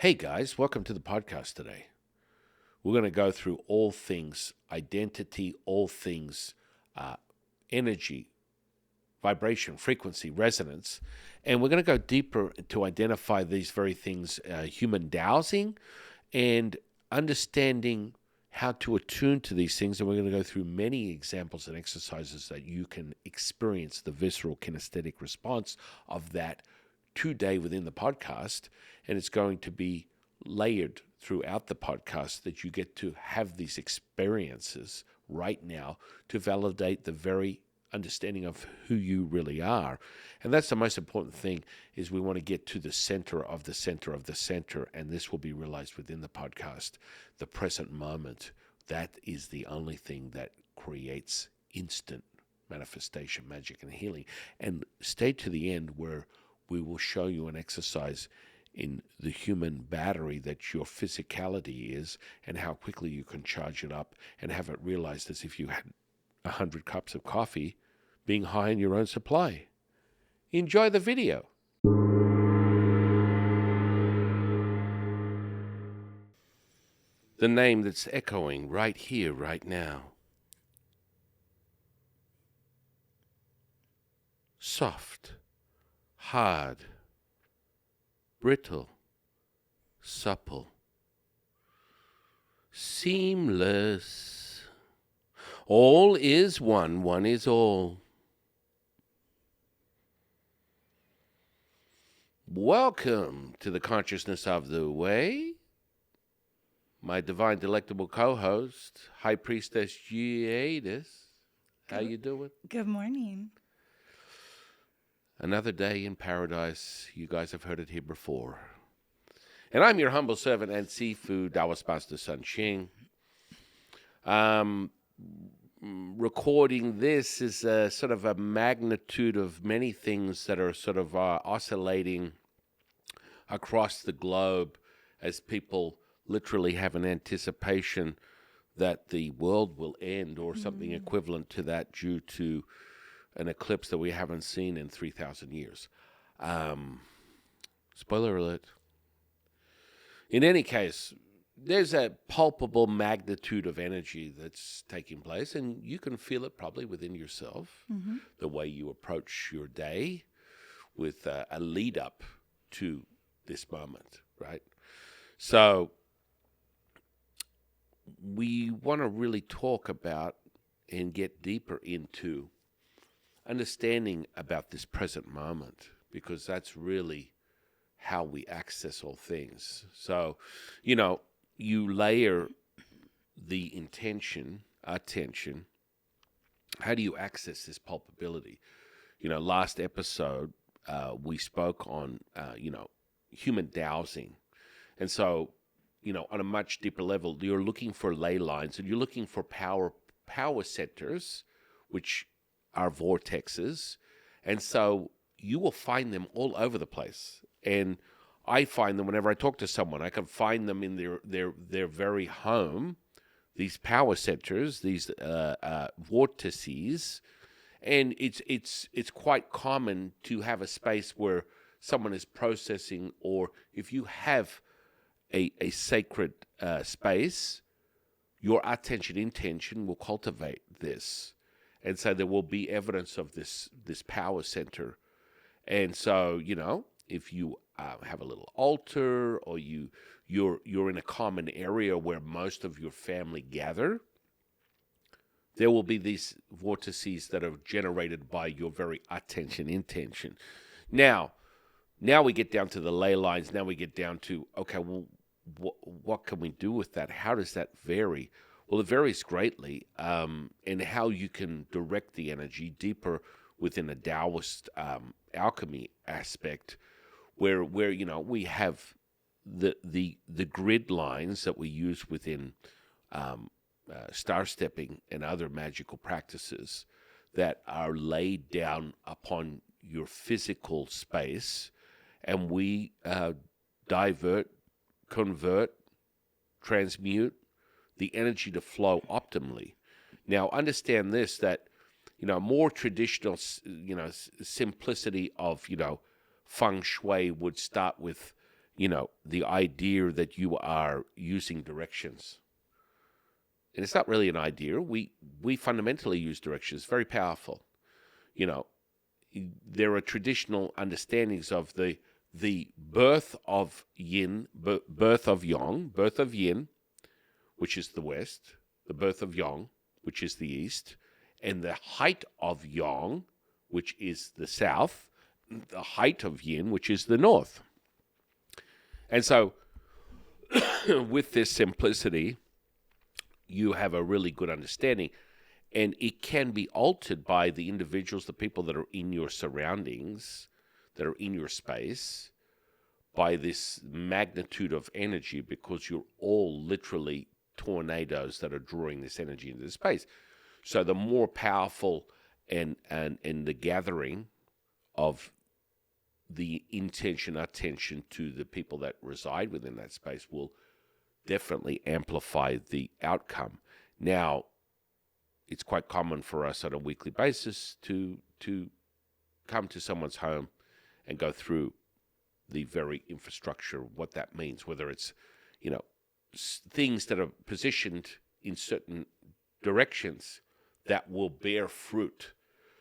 Hey guys, welcome to the podcast today. We're going to go through all things identity, all things energy, vibration, frequency, resonance, and we're going to go deeper to identify these very things, human dowsing, and understanding how to attune to these things. And we're going to go through many examples and exercises that you can experience the visceral kinesthetic response of that today within the podcast. And it's going to be layered throughout the podcast that you get to have these experiences right now to validate the very understanding of who you really are. And that's the most important thing, is we want to get to the center of the center of the center, and this will be realized within the podcast, the present moment. That is the only thing that creates instant manifestation, magic, and healing. And stay to the end, where we will show you an exercise in the human battery that your physicality is, and how quickly you can charge it up and have it realized as if you had 100 cups of coffee, being high in your own supply. Enjoy the video. The name that's echoing right here, right now. Soft, hard, brittle, supple, seamless. All is one, one is all. Welcome to the Consciousness of the Way. My divine delectable co-host, High Priestess Giadis. How you doing? Good morning. Another day in paradise. You guys have heard it here before. And I'm your humble servant and seafood Taoist Master Sun Qing. Recording this is a sort of a magnitude of many things that are sort of oscillating across the globe as people literally have an anticipation that the world will end or something equivalent to that due to an eclipse that we haven't seen in 3,000 years. Spoiler alert. In any case, there's a palpable magnitude of energy that's taking place, and you can feel it probably within yourself, the way you approach your day with a lead up to this moment, right? So we want to really talk about and get deeper into understanding about this present moment, because that's really how we access all things. So, you layer the intention, attention. How do you access this palpability? Last episode, we spoke on, human dowsing. And so, on a much deeper level, you're looking for ley lines, and you're looking for power centers, which are vortexes. And so you will find them all over the place. And I find them whenever I talk to someone. I can find them in their very home, these power centers, these vortices. And it's quite common to have a space where someone is processing, or if you have a sacred space, your attention intention will cultivate this. And so there will be evidence of this power center. And so, if you have a little altar, or you're in a common area where most of your family gather, there will be these vortices that are generated by your very attention intention. Now we get down to the ley lines. Now we get down to, okay, well, what can we do with that? How does that vary? Well, it varies greatly, in how you can direct the energy deeper within a Taoist alchemy aspect, where we have the grid lines that we use within star stepping and other magical practices that are laid down upon your physical space, and we divert, convert, transmute the energy to flow optimally. Now, understand this, that, more traditional, simplicity of, feng shui would start with, the idea that you are using directions. And it's not really an idea. We fundamentally use directions. Very powerful. You know, there are traditional understandings of the birth of yin, birth of yang, birth of yin, which is the west, the birth of yang, which is the east, and the height of yang, which is the south, the height of yin, which is the north. And so, with this simplicity, you have a really good understanding. And it can be altered by the individuals, the people that are in your surroundings, that are in your space, by this magnitude of energy, because you're all literally tornadoes that are drawing this energy into the space. So the more powerful and the gathering of the intention, attention to the people that reside within that space will definitely amplify the outcome. Now, it's quite common for us on a weekly basis to come to someone's home and go through the very infrastructure, what that means, whether it's, things that are positioned in certain directions that will bear fruit.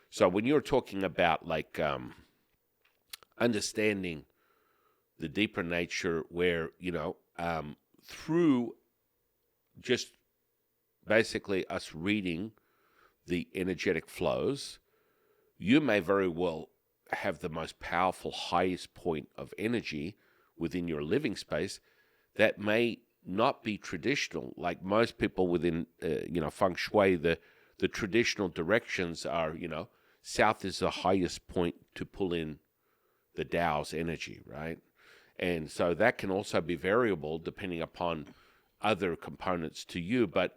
So when you're talking about like understanding the deeper nature where, through just basically us reading the energetic flows, you may very well have the most powerful, highest point of energy within your living space that may not be traditional. Like most people within, feng shui, the traditional directions are, south is the highest point to pull in the Tao's energy, right? And so that can also be variable depending upon other components to you. But,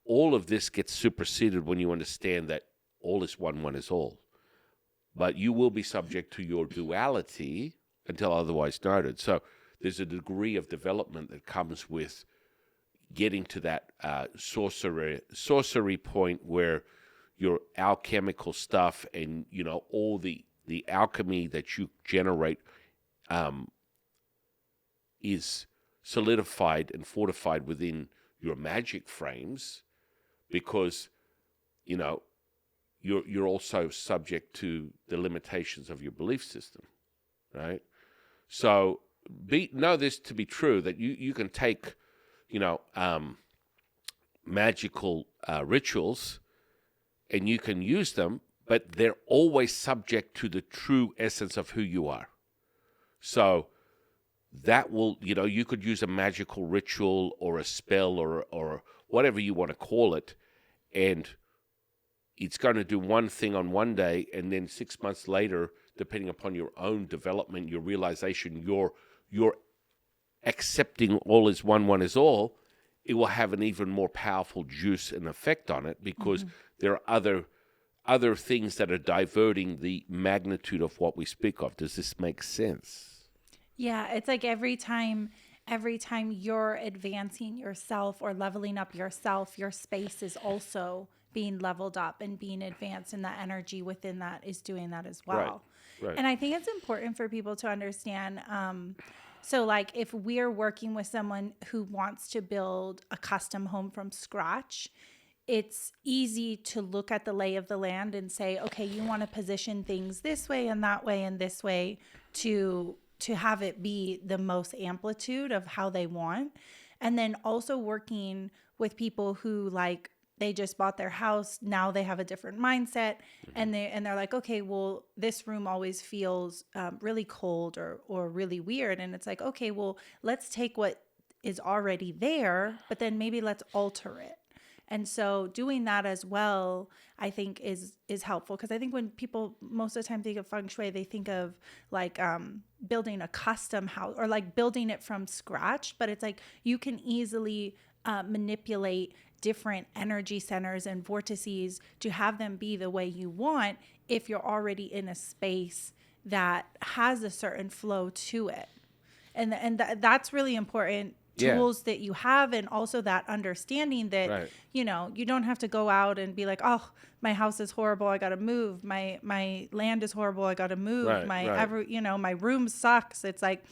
all of this gets superseded when you understand that all is one, one is all. But you will be subject to your duality until otherwise noted. So there's a degree of development that comes with getting to that sorcery point where your alchemical stuff and, all the alchemy that you generate is solidified and fortified within your magic frames, because you're also subject to the limitations of your belief system, right? So know this to be true, that you can take magical rituals and you can use them, but they're always subject to the true essence of who you are. So that will, you could use a magical ritual or a spell or whatever you want to call it, and it's going to do one thing on one day, and then 6 months later, depending upon your own development, your realization, you're accepting all is one, one is all, it will have an even more powerful juice and effect on it, because there are other things that are diverting the magnitude of what we speak of. Does this make sense? Yeah, it's like every time you're advancing yourself or leveling up yourself, your space is also being leveled up and being advanced, and the energy within that is doing that as well. Right. And I think it's important for people to understand. So like if we're working with someone who wants to build a custom home from scratch, it's easy to look at the lay of the land and say, okay, you want to position things this way and that way and this way to have it be the most amplitude of how they want. And then also working with people who like, they just bought their house. Now they have a different mindset, and they're like, okay, well, this room always feels really cold or really weird. And it's like, okay, well, let's take what is already there, but then maybe let's alter it. And so doing that as well, I think is helpful, because I think when people most of the time think of feng shui, they think of like building a custom house or like building it from scratch. But it's like you can easily manipulate different energy centers and vortices to have them be the way you want if you're already in a space that has a certain flow to it. And that's really important tools that you have, and also that understanding that you don't have to go out and be like, oh, my house is horrible, I gotta move, my land is horrible, I gotta move, my room sucks. It's like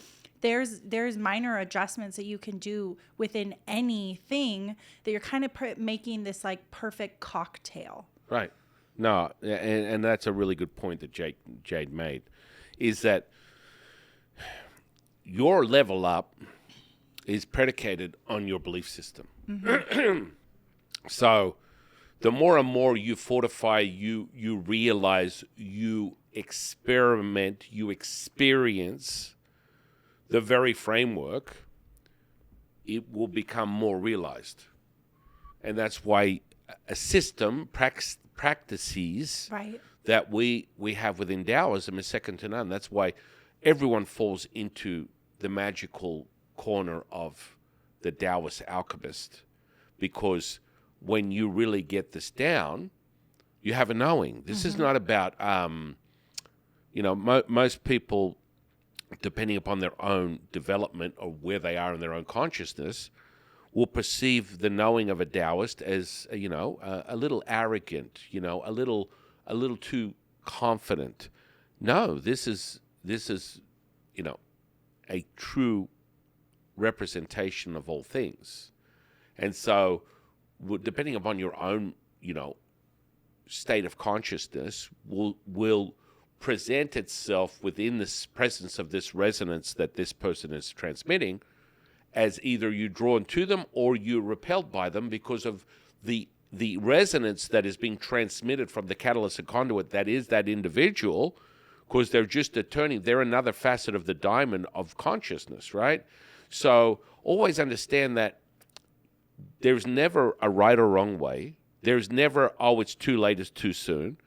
there's minor adjustments that you can do within anything that you're kind of making this like perfect cocktail. Right. No, and that's a really good point that Jade made, is that your level up is predicated on your belief system. So the more and more you fortify, you realize, you experiment, you experience the very framework, it will become more realized. And that's why a system, practices Right. that we have within Taoism is second to none. That's why everyone falls into the magical corner of the Taoist alchemist, because when you really get this down, you have a knowing. This is not about, most people, depending upon their own development or where they are in their own consciousness, will perceive the knowing of a Taoist as, a little arrogant, a little too confident. No, this is, a true representation of all things. And so, depending upon your own, state of consciousness, will present itself within this presence of this resonance that this person is transmitting, as either you're drawn to them or you're repelled by them because of the resonance that is being transmitted from the catalyst and conduit that is that individual, because they're just they're another facet of the diamond of consciousness, right? So always understand that there's never a right or wrong way. There's never, it's too late, it's too soon.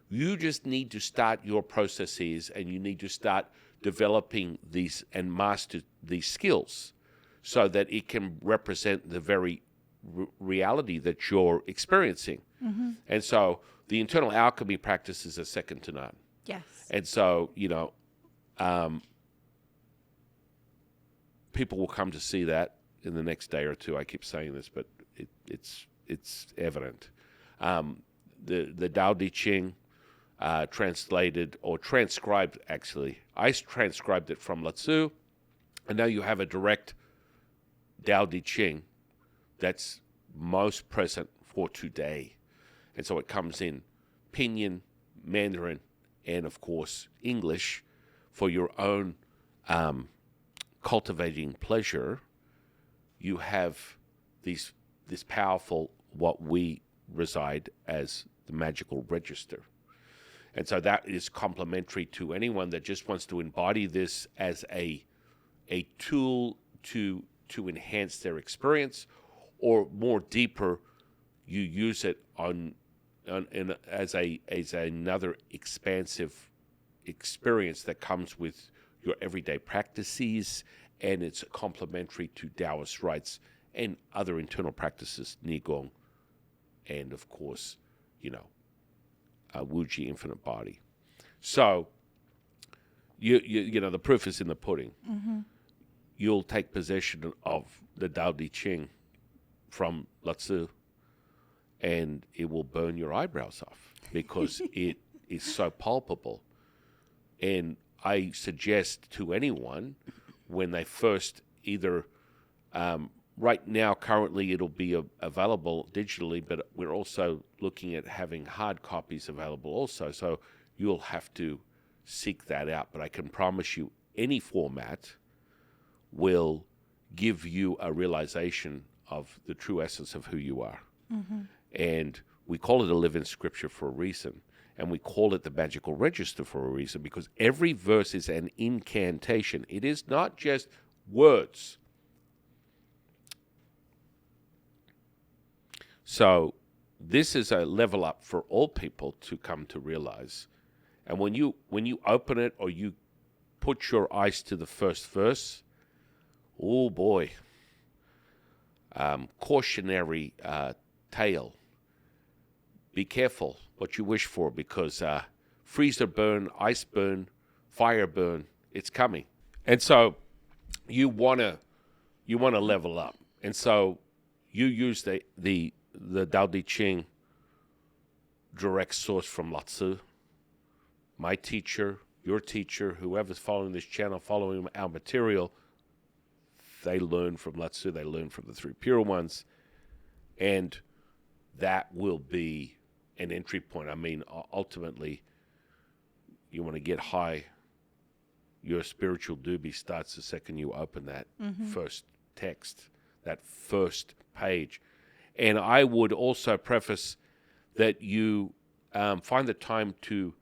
You just need to start your processes, and you need to start developing these and master these skills so that it can represent the very reality that you're experiencing. And so the internal alchemy practices are second to none. Yes. And so, people will come to see that in the next day or two. I keep saying this, but it's evident. The Tao Te Ching, translated or transcribed, actually, I transcribed it from Lao Tzu, and now you have a direct Tao Te Ching that's most present for today. And so it comes in Pinyin, Mandarin, and of course English for your own cultivating pleasure. You have this powerful, what we reside as the magical register. And so that is complementary to anyone that just wants to embody this as a tool to enhance their experience, or more deeper, you use it as another expansive experience that comes with your everyday practices, and it's complementary to Taoist rites and other internal practices, Qigong, and of course, Wuji, infinite body. So, the proof is in the pudding. You'll take possession of the Tao Te Ching from Lao Tzu, and it will burn your eyebrows off because it is so palpable. And I suggest to anyone, when they first either, right now, currently it'll be available digitally, but we're also looking at having hard copies available also. So you'll have to seek that out. But I can promise you, any format will give you a realization of the true essence of who you are. And we call it a living scripture for a reason. And we call it the magical register for a reason, because every verse is an incantation. It is not just words. So this is a level up for all people to come to realize. And when you open it, or you put your eyes to the first verse, oh boy, cautionary tale. Be careful what you wish for, because freezer burn, ice burn, fire burn, it's coming. And so you wanna level up. And so you use the Tao Te Ching direct source from Lao Tzu, my teacher, your teacher, whoever's following this channel, following our material, they learn from Lao-Tzu, they learn from the three pure ones, and that will be an entry point. I mean, ultimately, you want to get high, your spiritual doobie starts the second you open that first text, that first page. And I would also preface that you find the time to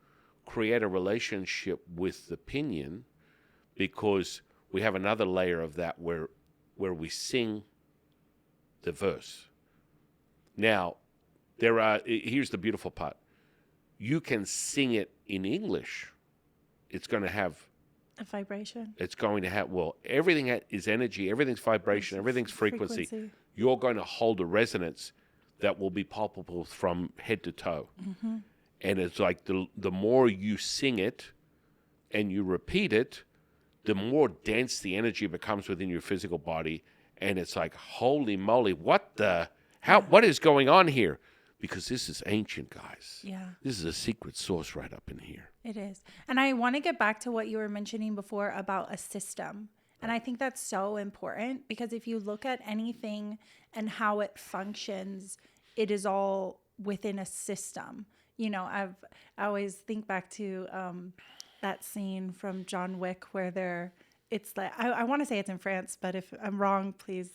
create a relationship with the pinyin, because we have another layer of that where we sing the verse. Now, here's the beautiful part. You can sing it in English. It's going to have a vibration. It's going to have, everything is energy, everything's vibration, everything's frequency. You're going to hold a resonance that will be palpable from head to toe. Mm-hmm. And it's like the more you sing it and you repeat it, the more dense the energy becomes within your physical body. And it's like, holy moly, what is going on here? Because this is ancient, guys. Yeah. This is a secret source right up in here. It is. And I want to get back to what you were mentioning before about a system. And I think that's so important, because if you look at anything and how it functions, it is all within a system. You know, I always think back to that scene from John Wick where it's like, I want to say it's in France, but if I'm wrong, please,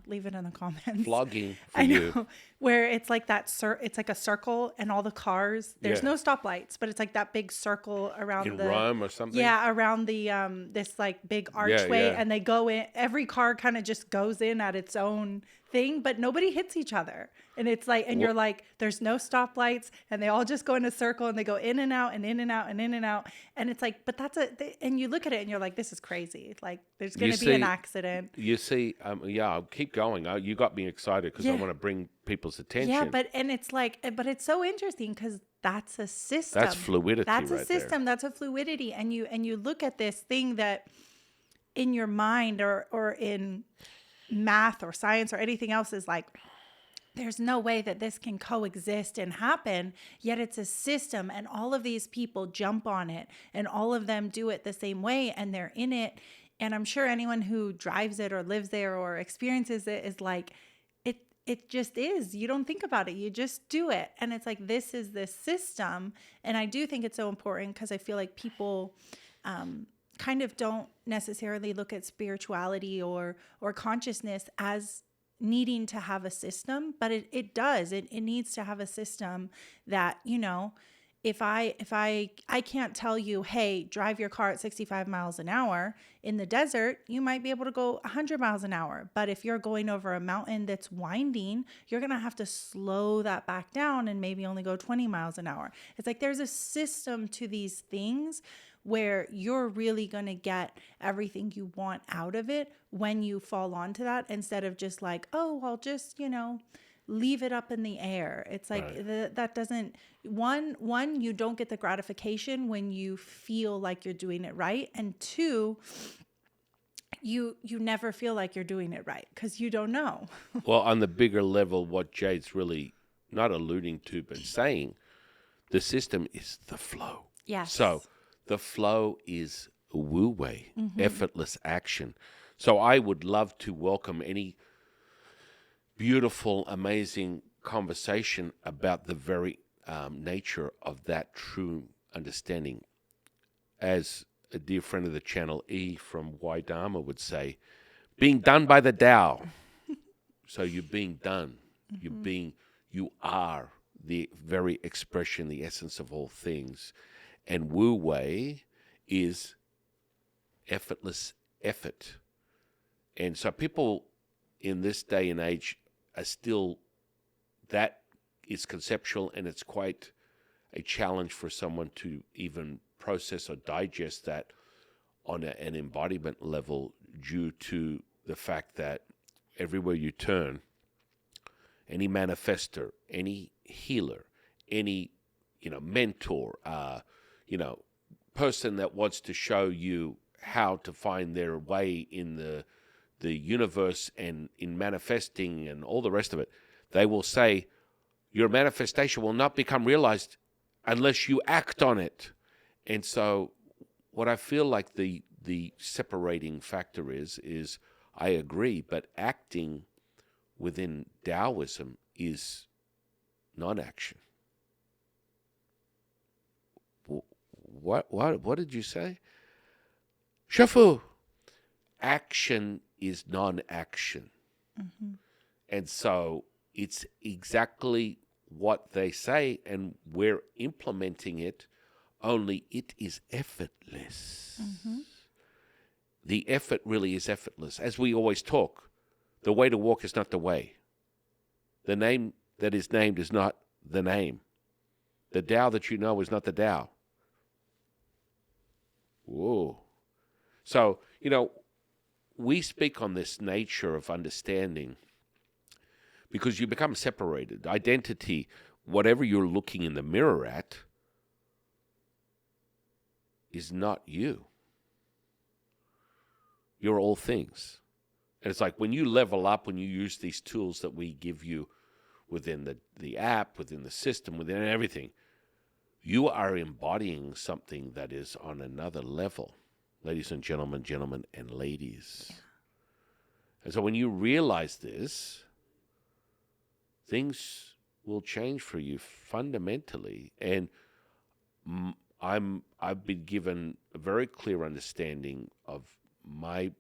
leave it in the comments. Flogging for you. you. Where it's like it's like a circle and all the cars, there's no stoplights, but it's like that big circle around in Rome or something. Yeah, around the this like big archway, and they go in, every car kind of just goes in at its own thing, but nobody hits each other. And it's like, and you're like, there's no stoplights, and they all just go in a circle, and they go in and out and in and out and in and out. And it's like, but and you look at it and you're like, this is crazy. Like, there's going to be an accident. You see, I'll keep going. You got me excited because I want to bring people's attention. Yeah, but it's so interesting because that's a system. That's fluidity. That's a right system. there. That's a fluidity. And you look at this thing that in your mind or in math or science or anything else is like, there's no way that this can coexist and happen, yet it's a system, and all of these people jump on it, and all of them do it the same way, and they're in it. And I'm sure anyone who drives it or lives there or experiences it is like, it just is. You don't think about it. You just do it. And it's like, this is this system. And I do think it's so important because I feel like people kind of don't necessarily look at spirituality or consciousness as needing to have a system, but it does. It needs to have a system that, if I can't tell you, hey, drive your car at 65 miles an hour in the desert, you might be able to go 100 miles an hour. But if you're going over a mountain that's winding, you're going to have to slow that back down and maybe only go 20 miles an hour. It's like there's a system to these things where you're really going to get everything you want out of it when you fall onto that, instead of just like, oh, I'll just, leave it up in the air. It's like that doesn't, one, you don't get the gratification when you feel like you're doing it right. And two, you never feel like you're doing it right because you don't know. Well, on the bigger level, what Jade's really not alluding to, but saying, the system is the flow. Yes. So the flow is wu wei, effortless action. So I would love to welcome any beautiful, amazing conversation about the very nature of that true understanding. As a dear friend of the channel, E from Y Dharma would say, being done by the Tao. So you're being done. You are the very expression, the essence of all things. And Wu Wei is effortless effort. And so people in this day and age are still, that is conceptual, and it's quite a challenge for someone to even process or digest that on an embodiment level, due to the fact that everywhere you turn, any manifestor, any healer, any mentor, person that wants to show you how to find their way in the universe and in manifesting and all the rest of it, they will say your manifestation will not become realized unless you act on it. And so what I feel like the separating factor is I agree, but acting within Taoism is non-action. What did you say? Shafu, action is non-action. Mm-hmm. And so it's exactly what they say, and we're implementing it, only it is effortless. Mm-hmm. The effort really is effortless. As we always talk, the way to walk is not the way. The name that is named is not the name. The Tao that you know is not the Tao. Whoa. So, we speak on this nature of understanding because you become separated. Identity, whatever you're looking in the mirror at, is not you. You're all things. And it's like when you level up, when you use these tools that we give you within the app, within the system, within everything, you are embodying something that is on another level. Ladies and gentlemen and ladies. Yeah. And so when you realize this, things will change for you fundamentally. And I've been given a very clear understanding of my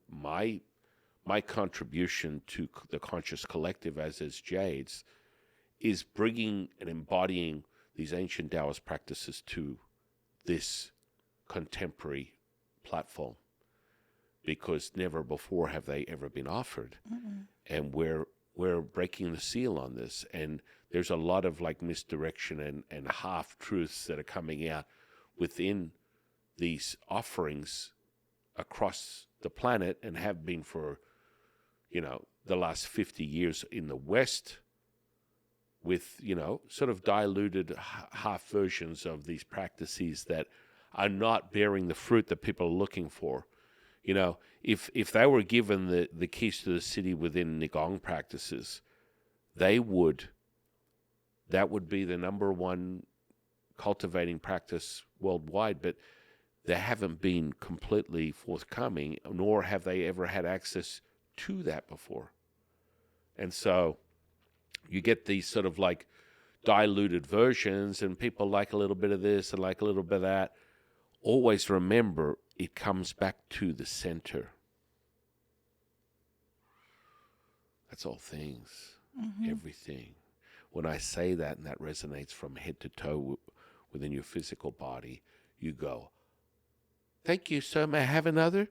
contribution to the conscious collective, as is Jade's, is bringing and embodying these ancient Taoist practices to this contemporary platform, because never before have they ever been offered. Mm-mm. And we're breaking the seal on this, and there's a lot of like misdirection and half-truths that are coming out within these offerings across the planet, and have been for the last 50 years in the West, with sort of diluted half versions of these practices that are not bearing the fruit that people are looking for. If they were given the keys to the city within Qigong practices, that would be the number one cultivating practice worldwide, but they haven't been completely forthcoming, nor have they ever had access to that before. And so you get these sort of like diluted versions, and people like a little bit of this and like a little bit of that. Always remember, it comes back to the center. That's all things, everything. When I say that, and that resonates from head to toe within your physical body, you go, thank you, sir. May I have another?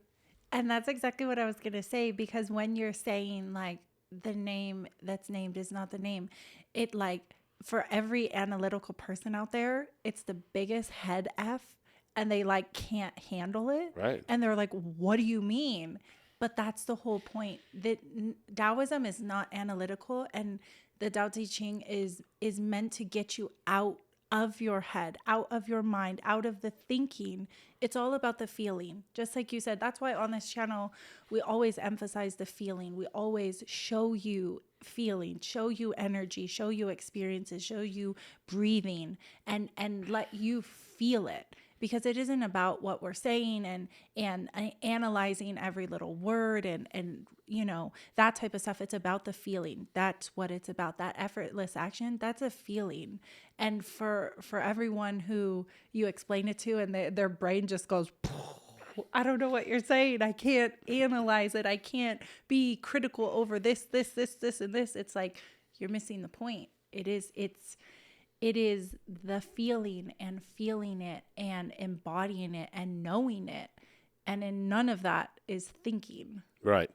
And that's exactly what I was going to say, because when you're saying like the name that's named is not the name, it like for every analytical person out there, it's the biggest head F, and they like can't handle it. Right. And they're like, what do you mean? But that's the whole point. That Taoism is not analytical, and the Tao Te Ching is meant to get you out of your head, out of your mind, out of the thinking. It's all about the feeling. Just like you said, that's why on this channel, we always emphasize the feeling. We always show you feeling, show you energy, show you experiences, show you breathing, and let you feel it. Because it isn't about what we're saying and analyzing every little word and that type of stuff. It's about the feeling. That's what it's about. That effortless action, that's a feeling. And for everyone who you explain it to and their brain just goes, I don't know what you're saying. I can't analyze it. I can't be critical over this, and this. It's like you're missing the point. It is the feeling and feeling it and embodying it and knowing it. And in none of that is thinking. Right.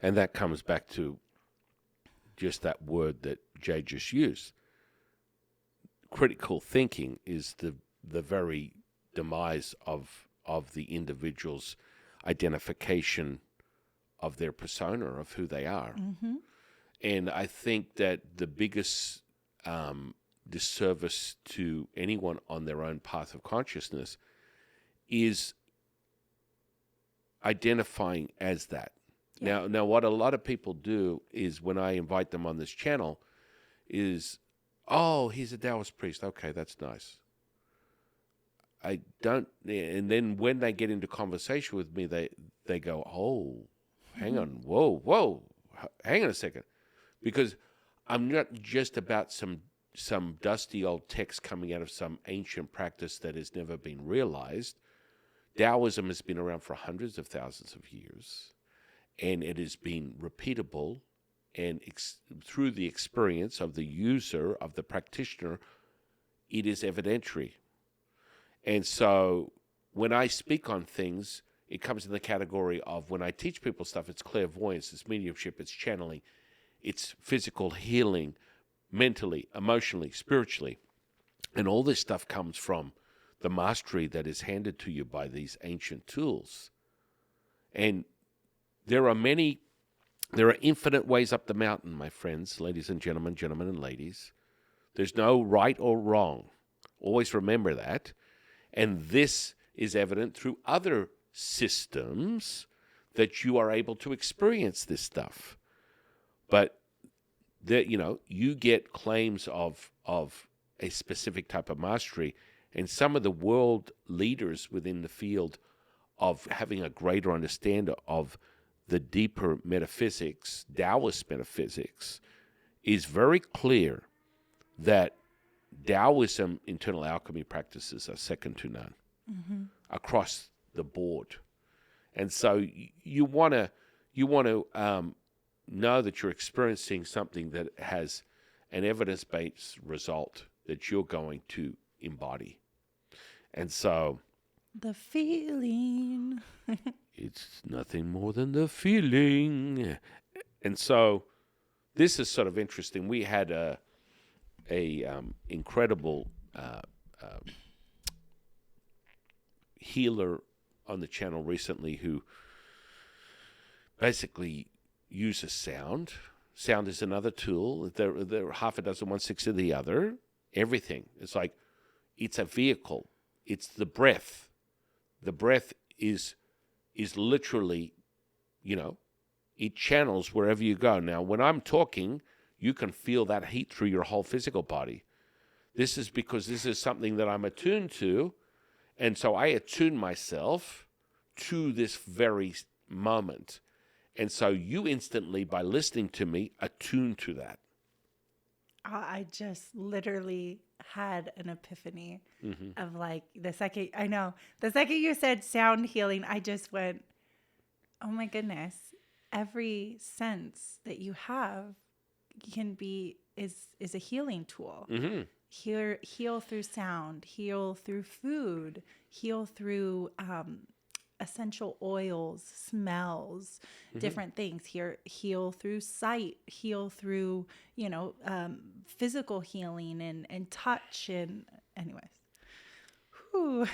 And that comes back to just that word that Jay just used. Critical thinking is the very demise of the individual's identification of their persona, of who they are. Mm-hmm. And I think that the biggest disservice to anyone on their own path of consciousness is identifying as that. Yeah. Now, what a lot of people do is when I invite them on this channel is, oh, he's a Taoist priest. Okay, that's nice. I don't. And then when they get into conversation with me, they go, oh, hang on, whoa, hang on a second, because I'm not just about some dusty old text coming out of some ancient practice that has never been realized. Taoism has been around for hundreds of thousands of years, and it has been repeatable, and through the experience of the user, of the practitioner, it is evidentiary. And so when I speak on things, it comes in the category of, when I teach people stuff, it's clairvoyance, it's mediumship, it's channeling, it's physical healing, mentally, emotionally, spiritually. And all this stuff comes from the mastery that is handed to you by these ancient tools. And there are infinite ways up the mountain, my friends, ladies and gentlemen, gentlemen and ladies. There's no right or wrong. Always remember that. And this is evident through other systems that you are able to experience this stuff. But that, you get claims of a specific type of mastery, and some of the world leaders within the field of having a greater understanding of the deeper metaphysics, Taoist metaphysics, is very clear that Taoism internal alchemy practices are second to none across the board. And so you want to know that you're experiencing something that has an evidence-based result that you're going to embody. And so the feeling. It's nothing more than the feeling. And so this is sort of interesting. We had a incredible healer on the channel recently who basically uses sound. Sound is another tool. There are half a dozen, 1/6 of the other. Everything. It's like, it's a vehicle. It's the breath. The breath is literally, it channels wherever you go. Now, when I'm talking, you can feel that heat through your whole physical body. This is because this is something that I'm attuned to, and so I attune myself to this very moment. And so you instantly, by listening to me, attune to that. I just literally had an epiphany of the second you said sound healing, I just went, oh my goodness, every sense that you have is a healing tool. Heal through sound, heal through food, heal through essential oils, smells, different things. Heal through sight, heal through, physical healing and touch. And anyways. Whew.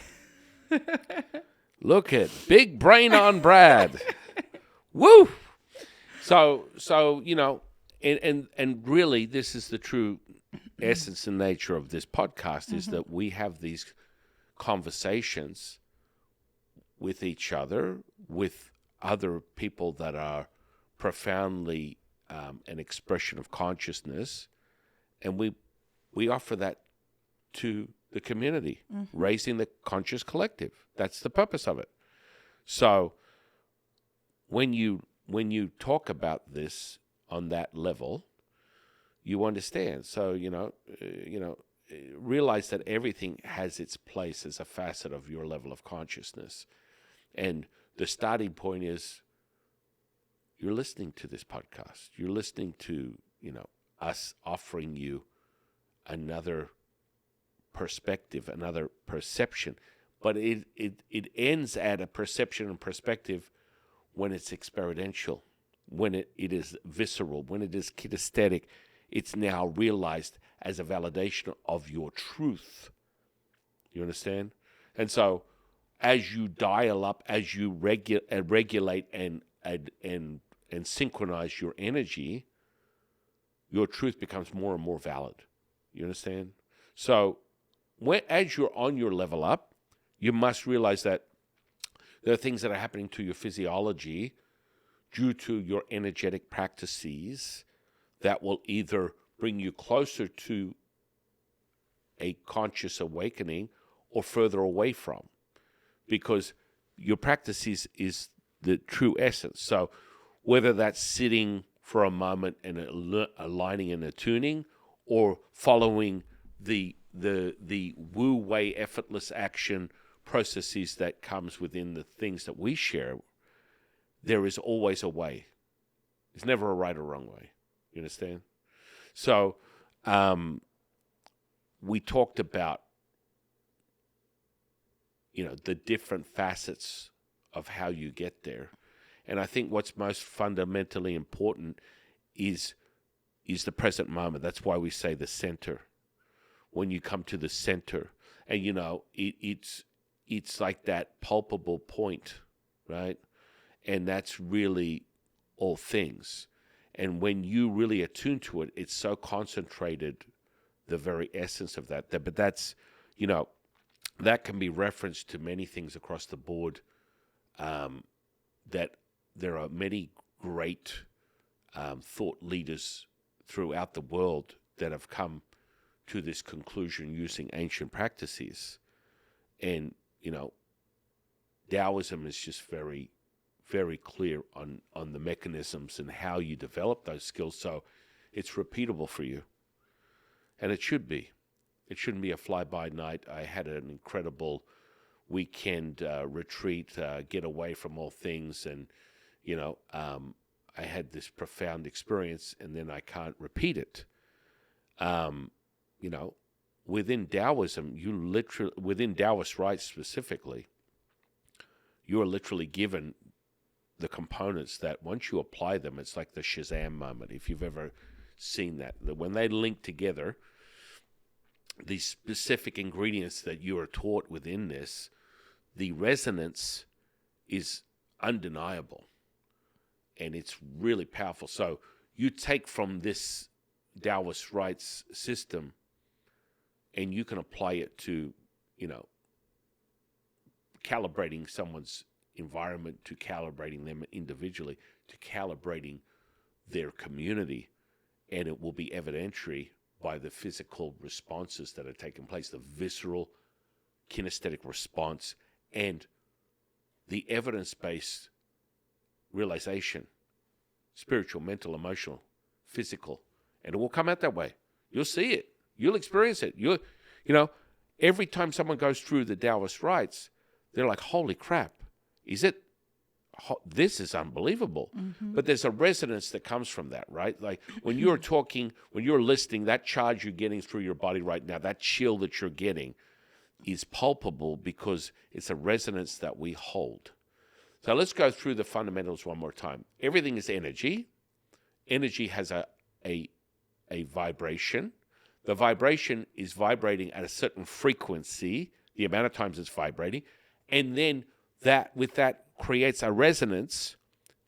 Look at big brain on Brad. Woo! So and really this is the true essence and nature of this podcast, is that we have these conversations with each other, with other people that are profoundly an expression of consciousness, and we offer that to the community, raising the conscious collective. That's the purpose of it. So when you talk about this on that level, you understand. So realize that everything has its place as a facet of your level of consciousness. And the starting point is, you're listening to this podcast. You're listening to, us offering you another perspective, another perception. But it ends at a perception and perspective when it's experiential, when it is visceral, when it is kinesthetic. It's now realized as a validation of your truth. You understand? And so as you dial up, as you regulate and synchronize your energy, your truth becomes more and more valid. You understand? So as you're on your level up, you must realize that there are things that are happening to your physiology due to your energetic practices that will either bring you closer to a conscious awakening or further away from, because your practice is the true essence. So whether that's sitting for a moment and aligning and attuning, or following the Wu Wei effortless action processes that comes within the things that we share, there is always a way. There's never a right or wrong way. You understand? So we talked about, the different facets of how you get there. And I think what's most fundamentally important is the present moment. That's why we say the center. When you come to the center, and it's like that palpable point, right? And that's really all things. And when you really attune to it, it's so concentrated, the very essence of that. But that's, that can be referenced to many things across the board. That there are many great thought leaders throughout the world that have come to this conclusion using ancient practices. And, Taoism is just very, very clear on the mechanisms and how you develop those skills, so it's repeatable for you. And it should be. It shouldn't be a fly-by-night. I had an incredible weekend retreat, get away from all things, and, I had this profound experience, and then I can't repeat it. Within Taoism, within Taoist rites specifically, you are literally given the components that once you apply them, it's like the Shazam moment, if you've ever seen that when they link together, these specific ingredients that you are taught within this, the resonance is undeniable, and it's really powerful. So you take from this Taoist rites system, and you can apply it to, calibrating someone's environment, to calibrating them individually, to calibrating their community, and it will be evidentiary by the physical responses that are taking place, the visceral, kinesthetic response, and the evidence-based realization, spiritual, mental, emotional, physical, and it will come out that way. You'll see it. You'll experience it. Every time someone goes through the Taoist rites, they're like, holy crap, this is unbelievable. Mm-hmm. But there's a resonance that comes from that, right? Like when you're talking, when you're listening, that charge you're getting through your body right now, that chill that you're getting is palpable because it's a resonance that we hold. So let's go through the fundamentals one more time. Everything is energy. Energy has a vibration. The vibration is vibrating at a certain frequency, the amount of times it's vibrating, and then that creates a resonance,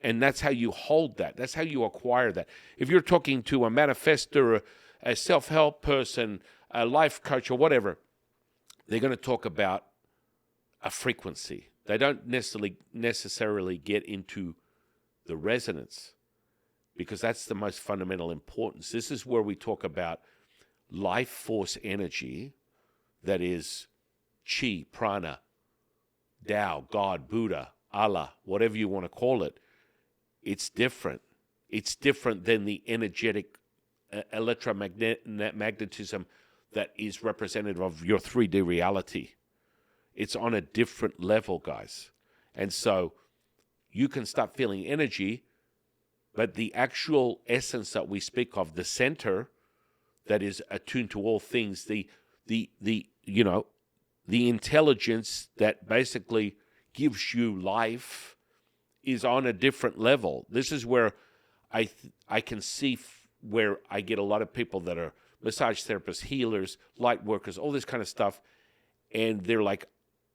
and that's how you hold that. That's how you acquire that. If you're talking to a manifestor, a self-help person, a life coach, or whatever, they're going to talk about a frequency. They don't necessarily get into the resonance, because that's the most fundamental importance. This is where we talk about life force energy, that is Qi, prana, Tao, God, Buddha, Allah, whatever you want to call it. It's different. It's different than the energetic electromagnetism that is representative of your 3D reality. It's on a different level, guys. And so you can start feeling energy, but the actual essence that we speak of, the center that is attuned to all things, the intelligence that basically gives you life, is on a different level. This is where I can see where I get a lot of people that are massage therapists, healers, light workers, all this kind of stuff, and they're like,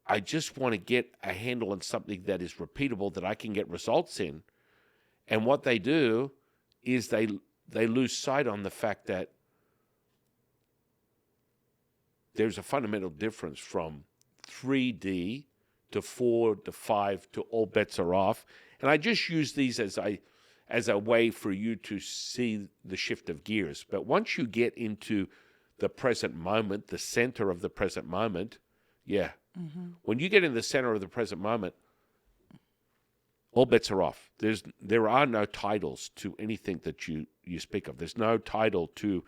I just want to get a handle on something that is repeatable, that I can get results in. And what they do is they lose sight on the fact that there's a fundamental difference from 3D to 4 to 5 to all bets are off. And I just use these as a way for you to see the shift of gears. But once you get into the present moment, the center of the present moment, Yeah. When you get in the center of the present moment, all bets are off. There are no titles to anything that you speak of. There's no title to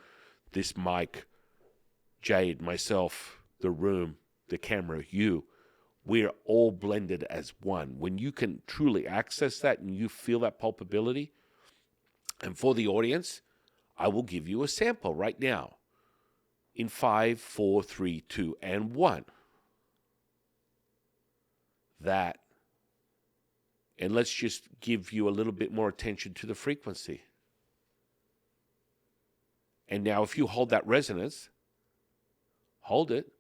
this mic, Jade, myself, the room, the camera, you. We're all blended as one. When you can truly access that and you feel that palpability, and for the audience, I will give you a sample right now in 5, 4, 3, 2, and 1. That. And let's just give you a little bit more attention to the frequency. And now if you hold that resonance, hold it.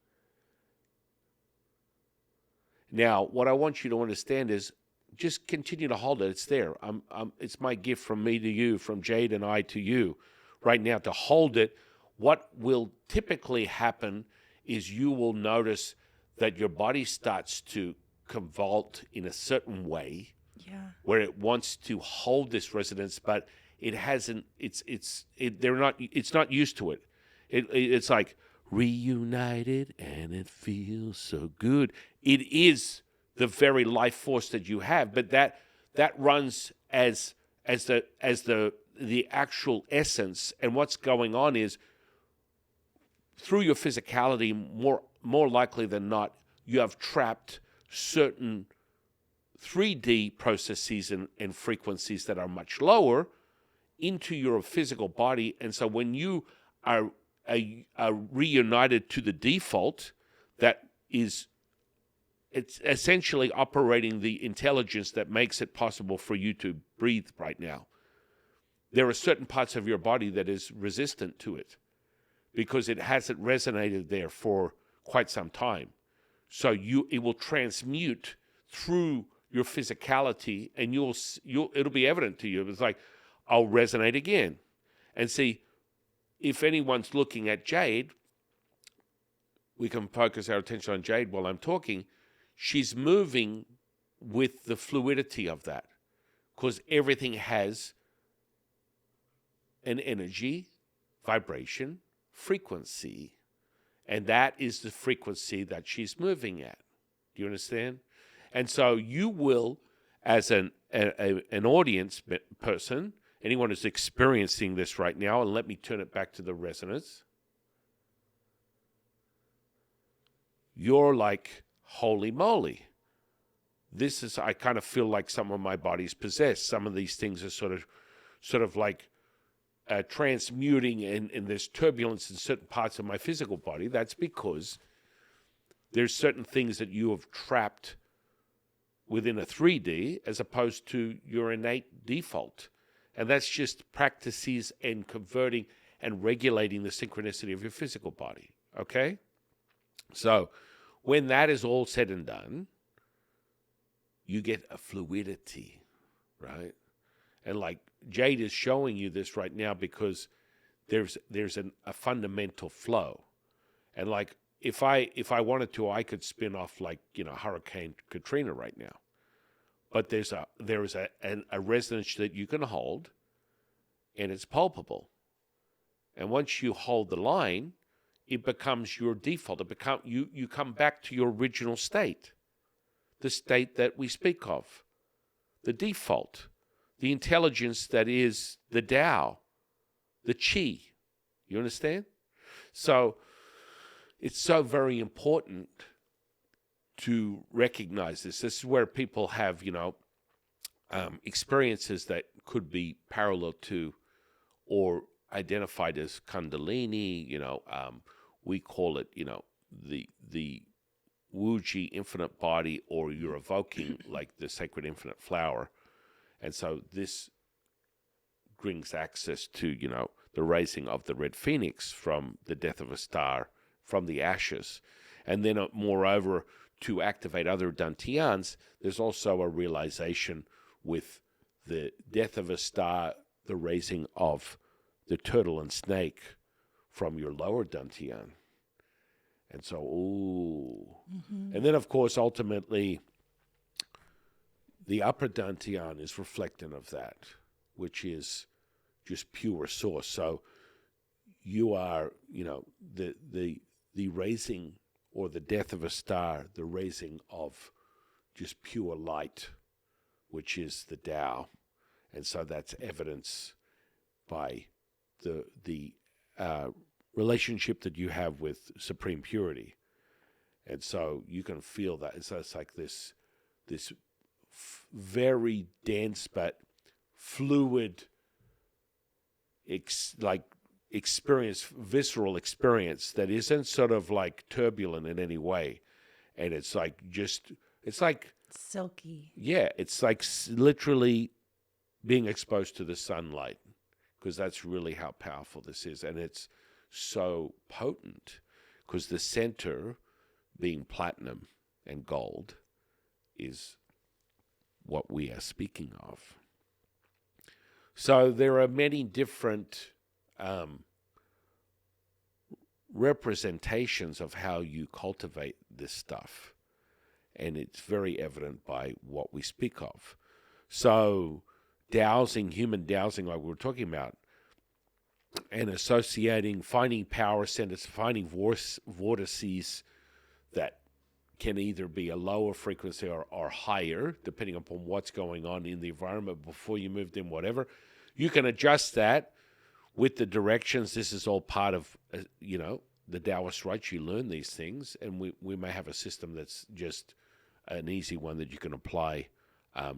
Now, what I want you to understand is just continue to hold it. It's there. It's my gift from me to you, from Jade and I to you right now to hold it. What will typically happen is you will notice that your body starts to convulse in a certain way. Yeah. Where it wants to hold this resonance, but it hasn't. It's not used to it. It's like reunited, and it feels so good. It is the very life force that you have, but that runs as the actual essence. And what's going on is through your physicality, more likely than not, you have trapped certain 3D processes and frequencies that are much lower into your physical body. And so when you are reunited to the default, it's essentially operating the intelligence that makes it possible for you to breathe right now. There are certain parts of your body that is resistant to it because it hasn't resonated there for quite some time. So it will transmute through your physicality, and it'll be evident to you. It's like, I'll resonate again. And see, if anyone's looking at Jade, we can focus our attention on Jade while I'm talking. She's moving with the fluidity of that because everything has an energy, vibration, frequency, and that is the frequency that she's moving at. Do you understand? And so you will, as an audience person, anyone who's experiencing this right now, and let me turn it back to the resonance, you're like, holy moly. I kind of feel like some of my body's possessed. Some of these things are sort of like transmuting, and there's turbulence in certain parts of my physical body. That's because there's certain things that you have trapped within a 3D as opposed to your innate default. And that's just practices and converting and regulating the synchronicity of your physical body, okay? So when that is all said and done, you get a fluidity, right? And like Jade is showing you this right now because there's a fundamental flow. And like if I wanted to, I could spin off like, Hurricane Katrina right now. But there is a resonance that you can hold, and it's palpable. And once you hold the line, it becomes your default. You come back to your original state, the state that we speak of, the default, the intelligence that is the Tao, the Qi. You understand? So it's so very important to recognize this. This is where people have, experiences that could be parallel to or identified as Kundalini. We call it, the Wuji infinite body, or you're evoking like the sacred infinite flower. And so this brings access to, the raising of the red phoenix from the death of a star, from the ashes. And then moreover, to activate other dantians, there's also a realization with the death of a star, the raising of the turtle and snake from your lower dantian. And so, And then, of course, ultimately, the upper dantian is reflectant of that, which is just pure source. So you are, the raising or the death of a star, the raising of just pure light, which is the Tao. And so that's evidence by the relationship that you have with supreme purity. And so you can feel that. And so it's like this very dense but fluid experience, visceral experience that isn't sort of like turbulent in any way. And it's like silky. Yeah, it's like literally being exposed to the sunlight, because that's really how powerful this is. And it's so potent because the center, being platinum and gold, is what we are speaking of. So there are many different representations of how you cultivate this stuff, and it's very evident by what we speak of. So dowsing, human dowsing, like we were talking about, and associating, finding power centers, finding vortices that can either be a lower frequency or higher, depending upon what's going on in the environment before you moved in, whatever. You can adjust that with the directions. This is all part of, the Taoist rites. You learn these things, and we may have a system that's just an easy one that you can apply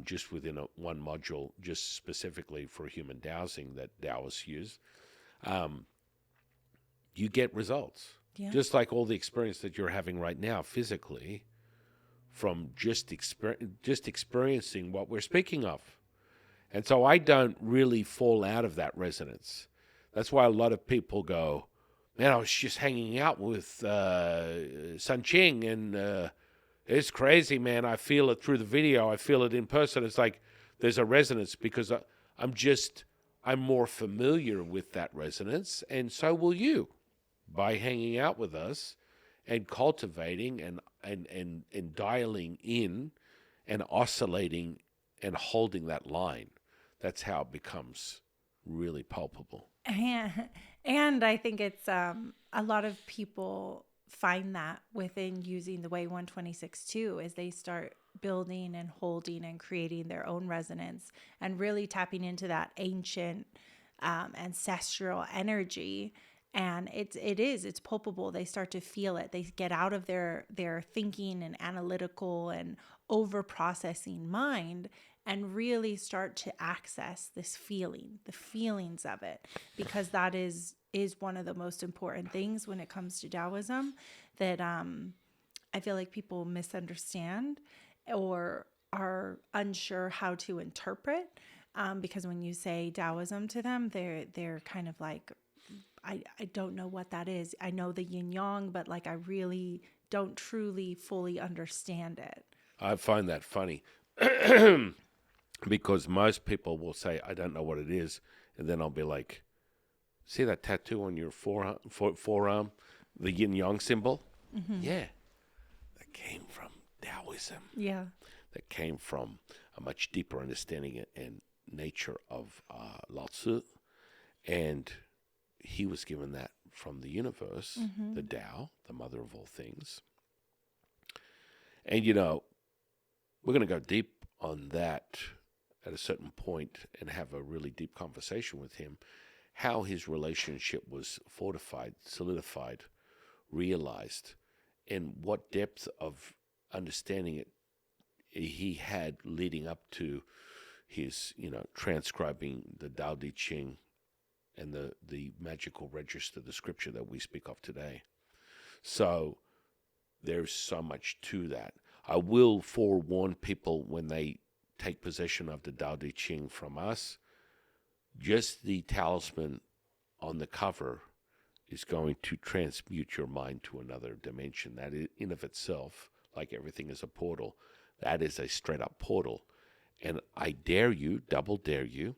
just within one module, just specifically for human dowsing that Taoists use. You get results. Yeah. Just like all the experience that you're having right now physically from just experiencing what we're speaking of. And so I don't really fall out of that resonance. That's why a lot of people go, man, I was just hanging out with Sun Qing, and it's crazy, man. I feel it through the video. I feel it in person. It's like there's a resonance because I'm more familiar with that resonance, and so will you, by hanging out with us and cultivating and dialing in and oscillating and holding that line. That's how it becomes really palpable. And I think it's a lot of people find that within using the way 126 too, as they start building and holding and creating their own resonance and really tapping into that ancient ancestral energy. And it's palpable. They start to feel it. They get out of their thinking and analytical and over processing mind, and really start to access this feeling, the feelings of it, because that is one of the most important things when it comes to Taoism that I feel like people misunderstand or are unsure how to interpret, because when you say Taoism to them, they're kind of like, I don't know what that is. I know the yin yang, but like I really don't truly fully understand it. I find that funny because most people will say, I don't know what it is. And then I'll be like, see that tattoo on your forearm, the yin yang symbol? Mm-hmm. Yeah. That came from Taoism. Yeah. That came from a much deeper understanding and nature of Lao Tzu. And he was given that from the universe, mm-hmm. the Tao, the mother of all things. And, we're going to go deep on that at a certain point and have a really deep conversation with him, how his relationship was fortified, solidified, realized, and what depth of understanding it he had leading up to his, transcribing the Tao Te Ching and the magical register, the scripture that we speak of today. So there's so much to that. I will forewarn people when they take possession of the Tao Te Ching from us, just the talisman on the cover is going to transmute your mind to another dimension. That in of itself, like everything is a portal, that is a straight up portal. And I dare you, double dare you,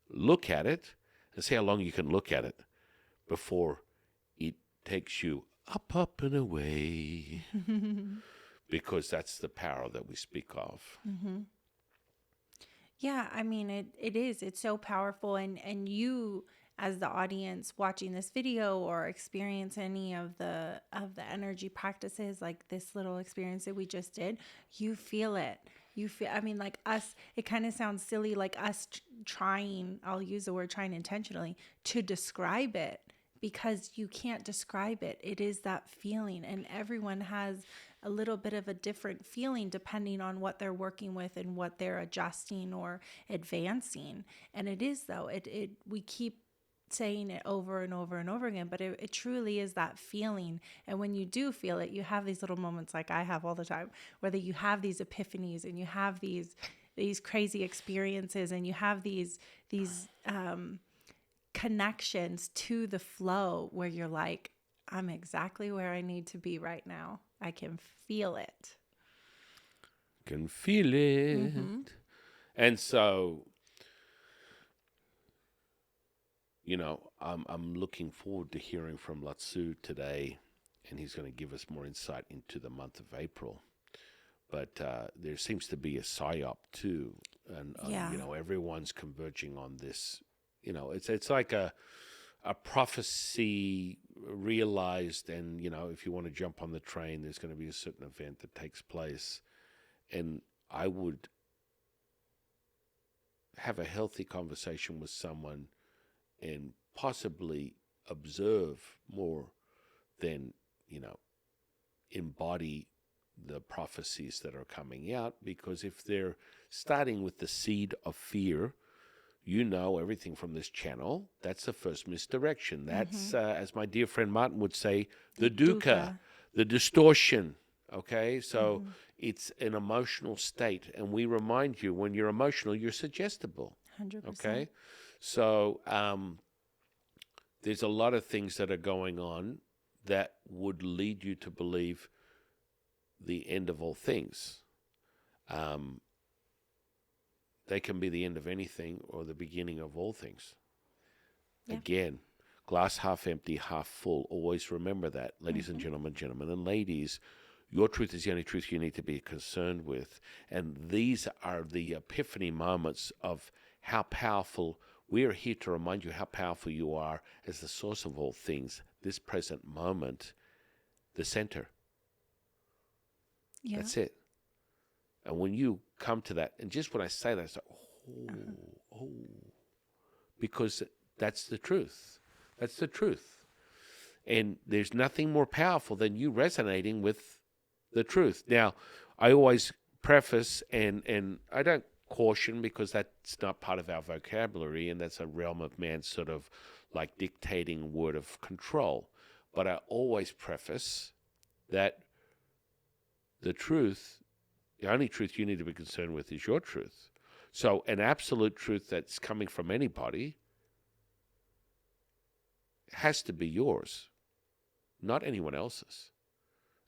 look at it and see how long you can look at it before it takes you up and away. Because that's the power that we speak of. Mm-hmm. Yeah, I mean, it is. It's so powerful. And you, as the audience watching this video or experience any of the energy practices, like this little experience that we just did, you feel it. You feel, I mean, like us, it kind of sounds silly, like us trying, I'll use the word trying intentionally, to describe it, because you can't describe it. It is that feeling, and everyone has a little bit of a different feeling depending on what they're working with and what they're adjusting or advancing. And it is, though, we keep saying it over and over and over again, but it truly is that feeling. And when you do feel it, you have these little moments like I have all the time, whether you have these epiphanies and you have these crazy experiences and you have these connections to the flow where you're like, I'm exactly where I need to be right now. I can feel it. Can feel it. And so, you know, I'm looking forward to hearing from Latsu today, and he's going to give us more insight into the month of April. But there seems to be a psyop too, and you know, everyone's converging on this. You know, it's like a prophecy realized, and you know, if you want to jump on the train, there's going to be a certain event that takes place, and I would have a healthy conversation with someone and possibly observe more than, you know, embody the prophecies that are coming out, because if they're starting with the seed of fear, you know, everything from this channel, that's the first misdirection. That's, as my dear friend Martin would say, the dukkha, the distortion, okay? So it's an emotional state, and we remind you, when you're emotional, you're suggestible. 100%. Okay? So there's a lot of things that are going on that would lead you to believe the end of all things. They can be the end of anything or the beginning of all things. Yeah. Again, glass half empty, half full. Always remember that, ladies and gentlemen and ladies. Your truth is the only truth you need to be concerned with. And these are the epiphany moments of how powerful. We are here to remind you how powerful you are as the source of all things, this present moment, the center. Yeah. That's it. And when you come to that, and just when I say that, it's like, because that's the truth. That's the truth. And there's nothing more powerful than you resonating with the truth. Now, I always preface, and I don't caution, because that's not part of our vocabulary, and that's a realm of man's sort of like dictating word of control. But I always preface that the truth, the only truth you need to be concerned with is your truth. So an absolute truth that's coming from anybody has to be yours, not anyone else's.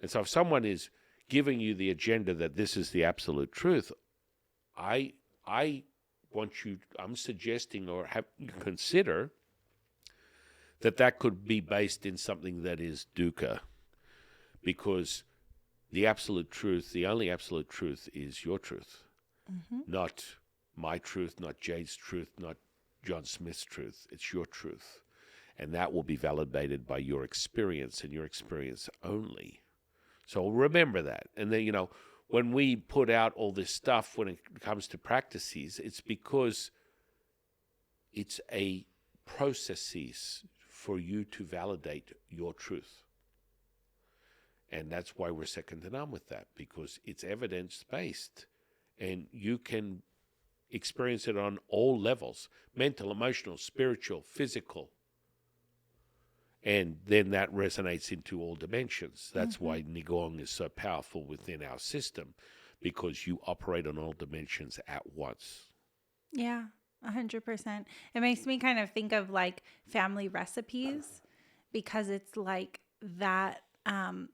And so if someone is giving you the agenda that this is the absolute truth, I want you, I'm suggesting or have you consider that could be based in something that is dukkha, because the absolute truth, the only absolute truth, is your truth, not my truth, not Jade's truth, not John Smith's truth. It's your truth. And that will be validated by your experience and your experience only. So remember that. And then, you know, when we put out all this stuff when it comes to practices, it's because it's a processes for you to validate your truth. And that's why we're second to none with that, because it's evidence-based. And you can experience it on all levels: mental, emotional, spiritual, physical. And then that resonates into all dimensions. That's why Qigong is so powerful within our system, because you operate on all dimensions at once. Yeah, 100%. It makes me kind of think of like family recipes, because it's like that.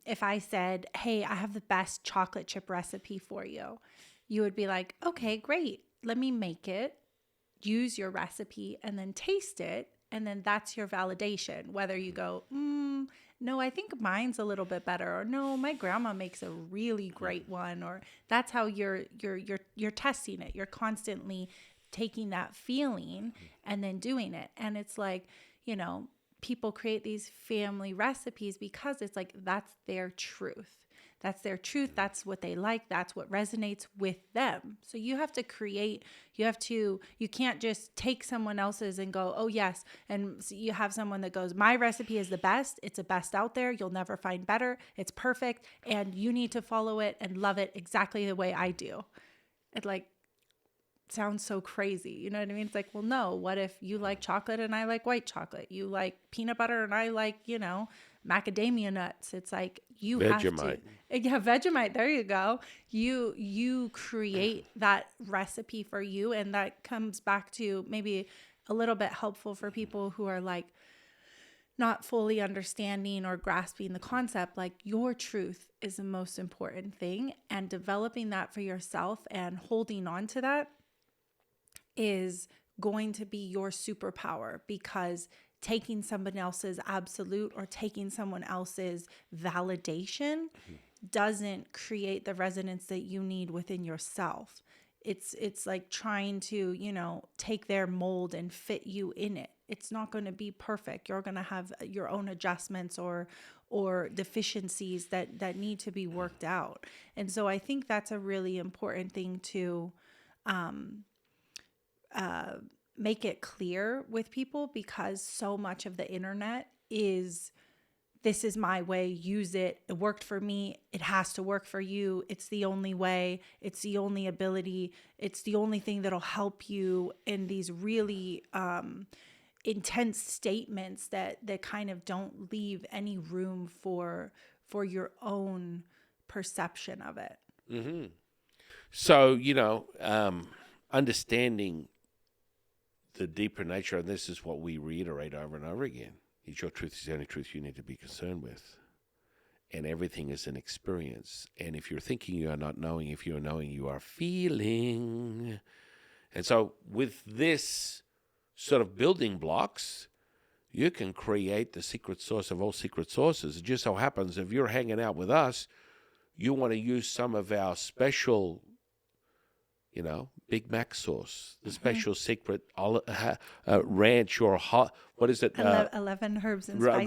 If I said, hey, I have the best chocolate chip recipe for you, you would be like, okay, great. Let me make it, use your recipe, and then taste it. And then that's your validation. Whether you go, no, I think mine's a little bit better, or no, my grandma makes a really great one, or that's how you're testing it. You're constantly taking that feeling and then doing it. And it's like, you know, people create these family recipes because it's like that's their truth. That's their truth. That's what they like. That's what resonates with them. So you have to create, you can't just take someone else's and go, oh, yes. And so you have someone that goes, my recipe is the best. It's the best out there. You'll never find better. It's perfect. And you need to follow it and love it exactly the way I do. It like sounds so crazy. You know what I mean? It's like, well, no, what if you like chocolate and I like white chocolate? You like peanut butter and I like, you know, macadamia nuts. It's like you have to. Yeah, Vegemite. There you go. You create that recipe for you. And that comes back to maybe a little bit helpful for people who are like not fully understanding or grasping the concept. Like your truth is the most important thing, and developing that for yourself and holding on to that is going to be your superpower, because taking someone else's absolute or taking someone else's validation doesn't create the resonance that you need within yourself. It's like trying to, you know, take their mold and fit you in it. It's not going to be perfect. You're going to have your own adjustments or deficiencies that need to be worked out. And so I think that's a really important thing to make it clear with people, because so much of the internet is, this is my way, use it. It worked for me. It has to work for you. It's the only way. It's the only ability. It's the only thing that'll help you, in these really intense statements that kind of don't leave any room for your own perception of it. Mm-hmm. So, you know, understanding the deeper nature, and this is what we reiterate over and over again, is your truth is the only truth you need to be concerned with. And everything is an experience. And if you're thinking, you are not knowing. If you're knowing, you are feeling. And so with this sort of building blocks, you can create the secret source of all secret sources. It just so happens, if you're hanging out with us, you want to use some of our special, you know, Big Mac sauce, the special secret ranch or hot, what is it? 11 herbs and spices.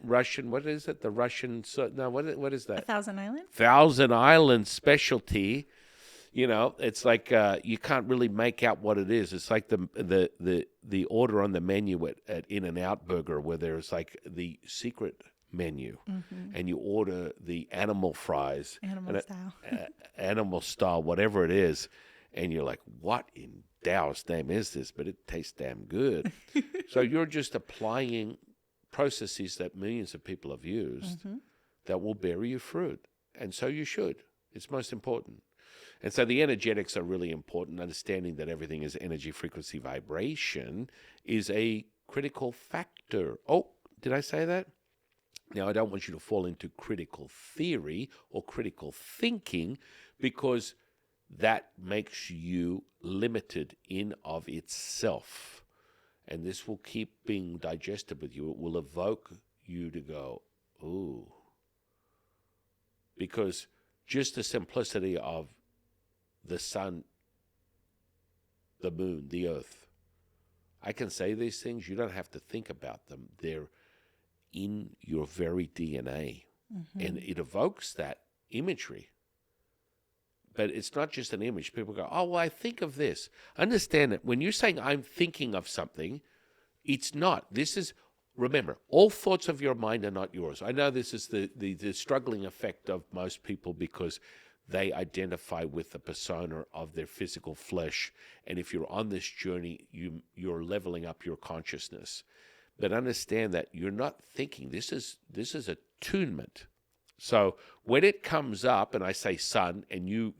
Russian, what is it? The Russian, what is that? Thousand Island? Thousand Island specialty. You know, it's like you can't really make out what it is. It's like the order on the menu at In-N-Out Burger, where there's like the secret menu, and you order the animal fries, animal style, whatever it is, and you're like, what in Taoist name is this? But it tastes damn good. So you're just applying processes that millions of people have used that will bear you fruit, and so you should. It's most important. And so the energetics are really important. Understanding that everything is energy, frequency, vibration is a critical factor. Oh, did I say that? Now, I don't want you to fall into critical theory or critical thinking, because that makes you limited in of itself. And this will keep being digested with you. It will evoke you to go, ooh. Because just the simplicity of the sun, the moon, the earth. I can say these things. You don't have to think about them. They're in your very DNA. And it evokes that imagery. But it's not just an image. People go, oh, well, I think of this. Understand that when you're saying I'm thinking of something, it's not. This is, remember, all thoughts of your mind are not yours. I know this is the struggling effect of most people, because they identify with the persona of their physical flesh. And if you're on this journey, you're leveling up your consciousness. But understand that you're not thinking. This is attunement. So when it comes up and I say sun, and you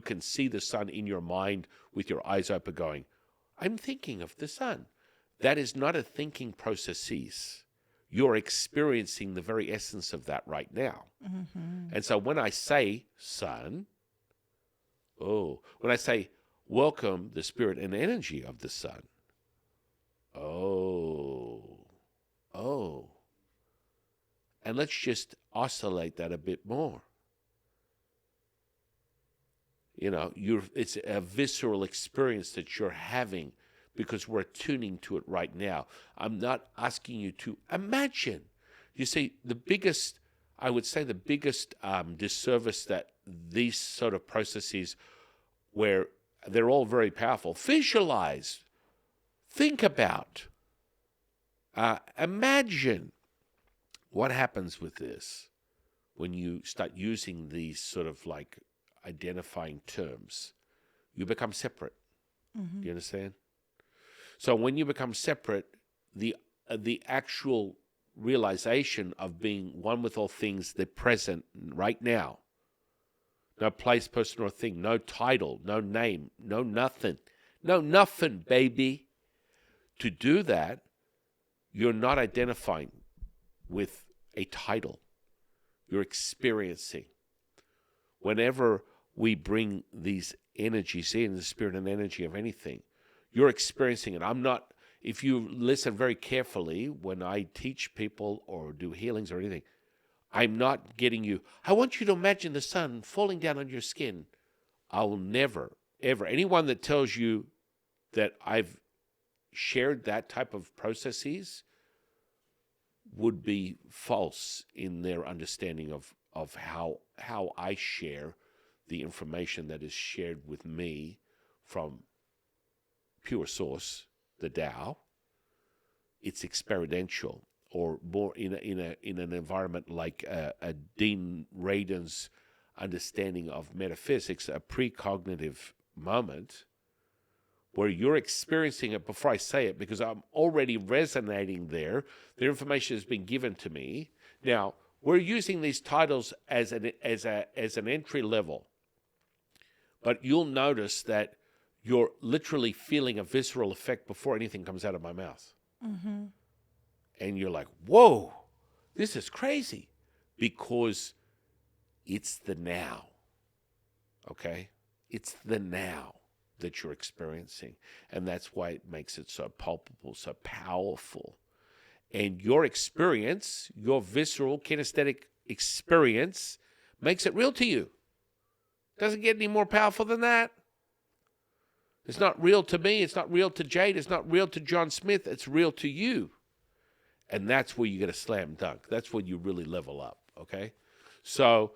can see the sun in your mind with your eyes open going, I'm thinking of the sun. That is not a thinking processes. You're experiencing the very essence of that right now. And so when I say sun, when I say welcome the spirit and energy of the sun, and let's just oscillate that a bit more. It's a visceral experience that you're having because we're tuning to it right now. I'm not asking you to imagine. You see, I would say the biggest disservice that these sort of processes, where they're all very powerful, visualize, think about, imagine what happens with this when you start using these sort of like identifying terms. You become separate. Do you understand? So when you become separate, the actual realization of being one with all things, the present, right now, no place, person, or thing, no title, no name, no nothing, baby. To do that, you're not identifying with a title. You're experiencing. Whenever we bring these energies in, the spirit and energy of anything, you're experiencing it. If you listen very carefully when I teach people or do healings or anything, I'm not getting you, I want you to imagine the sun falling down on your skin. I will never, ever, anyone that tells you that I've shared that type of processes would be false in their understanding of how I share the information that is shared with me from pure source, the Tao. It's experiential, or more in an environment like a Dean Radin's understanding of metaphysics, a precognitive moment where you're experiencing it before I say it, because I'm already resonating there. The information has been given to me. Now, we're using these titles as an entry level, but you'll notice that you're literally feeling a visceral effect before anything comes out of my mouth. Mm-hmm. And you're like, whoa, this is crazy, because it's the now, okay? It's the now that you're experiencing. And that's why it makes it so palpable, so powerful. And your experience, your visceral kinesthetic experience, makes it real to you. Doesn't get any more powerful than that. It's not real to me. It's not real to Jade. It's not real to John Smith. It's real to you. And that's where you get a slam dunk. That's when you really level up, okay? So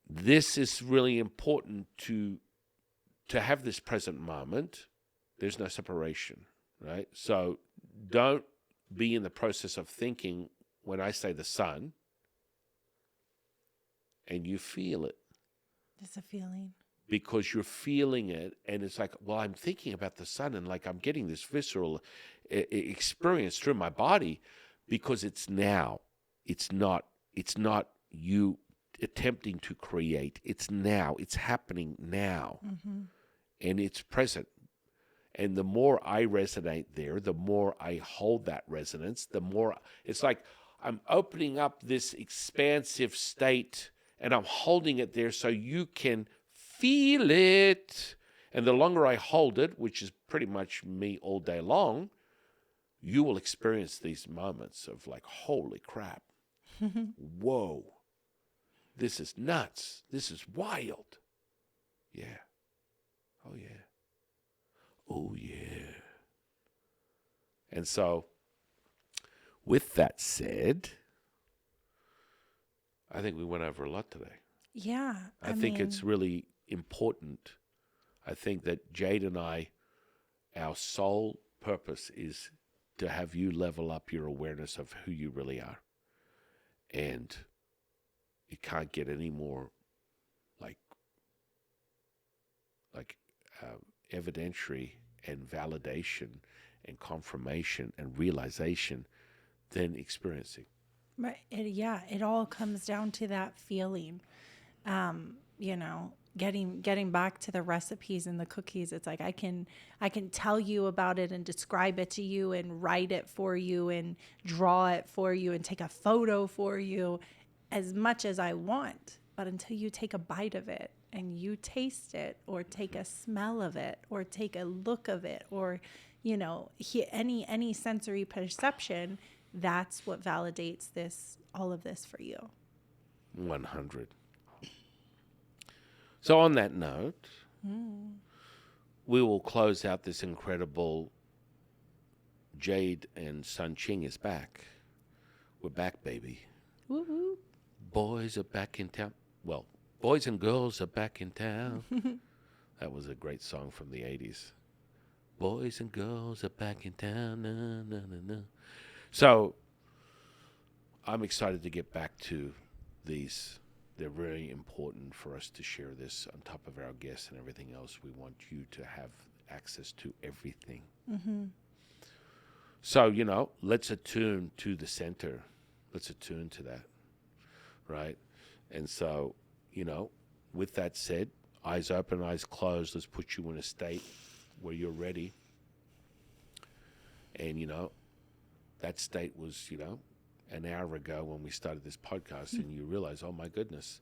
this is really important to have this present moment. There's no separation, right? So don't be in the process of thinking when I say the sun and you feel it. It's a feeling. Because you're feeling it, and it's like, well, I'm thinking about the sun, and like I'm getting this visceral experience through my body, because it's now. It's not you attempting to create. It's now. It's happening now. Mm-hmm. And it's present. And the more I resonate there, the more I hold that resonance, the more it's like I'm opening up this expansive state, and I'm holding it there so you can feel it. And the longer I hold it, which is pretty much me all day long, you will experience these moments of like, holy crap. Whoa. This is nuts. This is wild. Yeah. Oh, yeah. Oh, yeah. And so, with that said, I think we went over a lot today. Yeah. I think it's really important. I think that Jade and I, our sole purpose is to have you level up your awareness of who you really are. And it can't get any more like evidentiary and validation and confirmation and realization than experiencing. Right. It all comes down to that feeling. Getting back to the recipes and the cookies, it's like I can tell you about it and describe it to you and write it for you and draw it for you and take a photo for you as much as I want. But until you take a bite of it and you taste it, or take a smell of it, or take a look of it, or any sensory perception, that's what validates all of this for you. 100. So on that note, we will close out this incredible Jade and Sun Qing is back. We're back, baby. Woo-hoo. Boys are back in town. Well, boys and girls are back in town. That was a great song from the 80s. Boys and girls are back in town. Na, na, na, na. So I'm excited to get back to these. They're very important for us to share this on top of our guests and everything else. We want you to have access to everything. So, let's attune to the center. Let's attune to that, right? And so, with that said, eyes open, eyes closed, let's put you in a state where you're ready. And, that state was, an hour ago when we started this podcast, and you realize, oh my goodness,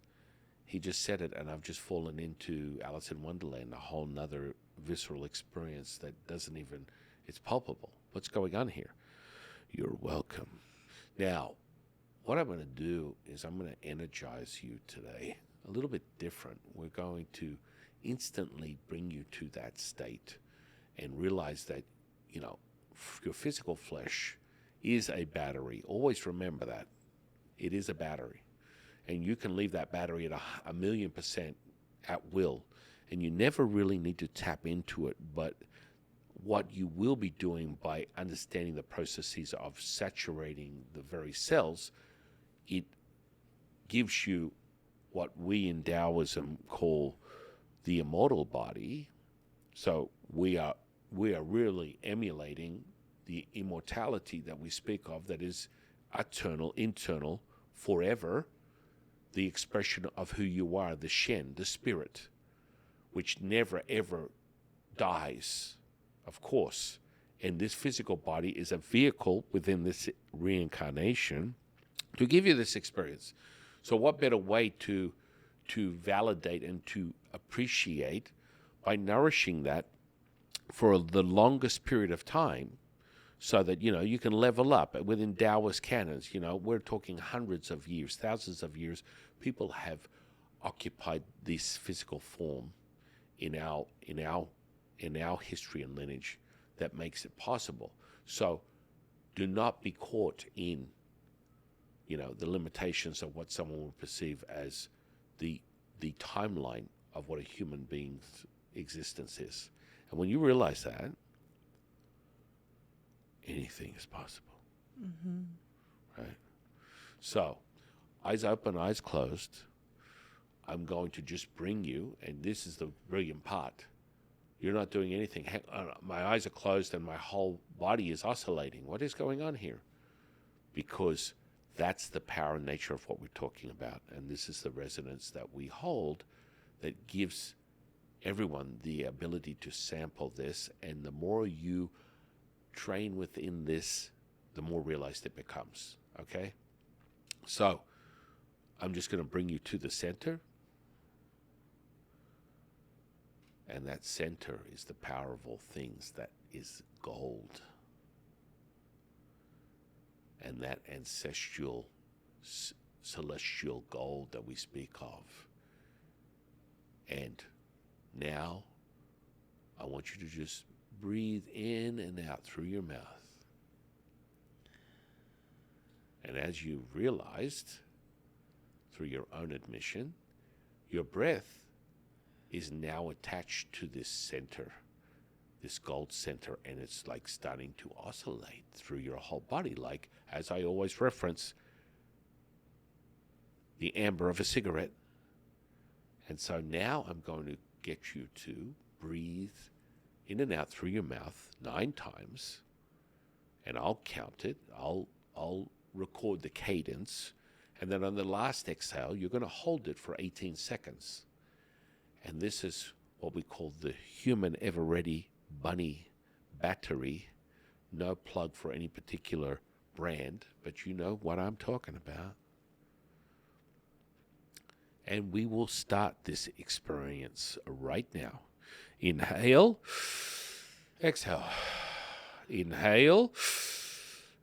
he just said it, and I've just fallen into Alice in Wonderland, a whole nother visceral experience that doesn't even, it's palpable. What's going on here? You're welcome. Now, what I'm going to do is I'm going to energize you today a little bit different. We're going to instantly bring you to that state and realize that, your physical flesh is a battery. Always remember that. It is a battery. And you can leave that battery at 1,000,000% at will. And you never really need to tap into it. But what you will be doing by understanding the processes of saturating the very cells, it gives you what we in Taoism call the immortal body. So we are really emulating the immortality that we speak of, that is eternal, internal, forever, the expression of who you are, the Shen, the spirit, which never ever dies, of course. And this physical body is a vehicle within this reincarnation to give you this experience. So what better way to validate and to appreciate by nourishing that for the longest period of time, so that, you can level up within Taoist canons. We're talking hundreds of years, thousands of years. People have occupied this physical form in our history and lineage that makes it possible. So do not be caught in, the limitations of what someone would perceive as the timeline of what a human being's existence is. And when you realize that, anything is possible. Right? So, eyes open, eyes closed. I'm going to just bring you, and this is the brilliant part. You're not doing anything. My eyes are closed and my whole body is oscillating. What is going on here? Because that's the power and nature of what we're talking about. And this is the resonance that we hold that gives everyone the ability to sample this. And the more you train within this, the more realized it becomes. Okay? So I'm just going to bring you to the center. And that center is the power of all things. That is gold. And that ancestral, celestial gold that we speak of. And now, I want you to just breathe in and out through your mouth. And as you realized, through your own admission, your breath is now attached to this center, this gold center, and it's like starting to oscillate through your whole body, like, as I always reference, the amber of a cigarette. And so now I'm going to get you to breathe in and out through your mouth 9 times, and I'll count it. I'll record the cadence, and then on the last exhale, you're going to hold it for 18 seconds. And this is what we call the human ever-ready bunny battery. No plug for any particular brand, but you know what I'm talking about. And we will start this experience right now. Inhale, exhale, inhale,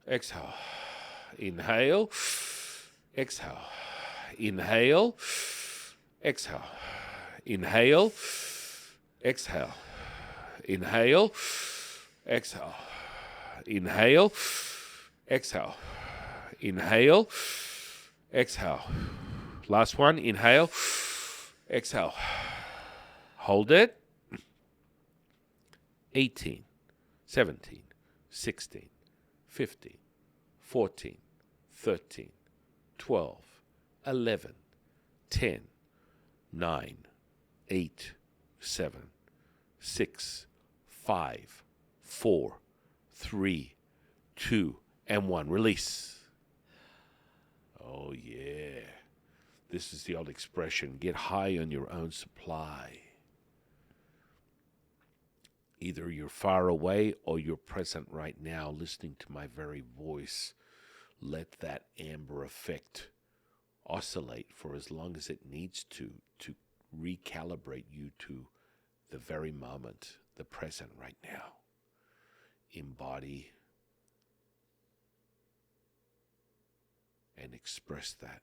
exhale, inhale, exhale, inhale, exhale, Inhale. Exhale. Inhale. Exhale. Inhale. Exhale. Inhale. Exhale. Last one. Inhale. Exhale. Hold it. 18, 17, 16, 15, 14, 13, 12, 11, 10, 9, 8, 7, 6, 5, 4, 3, 2, and 1. Release. Oh, yeah. This is the old expression, get high on your own supply. Either you're far away or you're present right now, listening to my very voice. Let that amber effect oscillate for as long as it needs to recalibrate you to the very moment, the present right now. Embody and express that.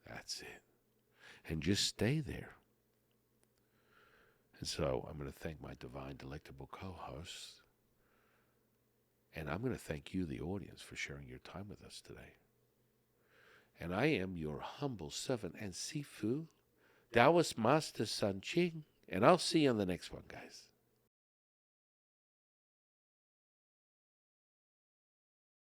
That's it. And just stay there. And so I'm going to thank my divine, delectable co-hosts. And I'm going to thank you, the audience, for sharing your time with us today. And I am your humble servant and Sifu, Taoist Master Sun Qing. And I'll see you on the next one, guys.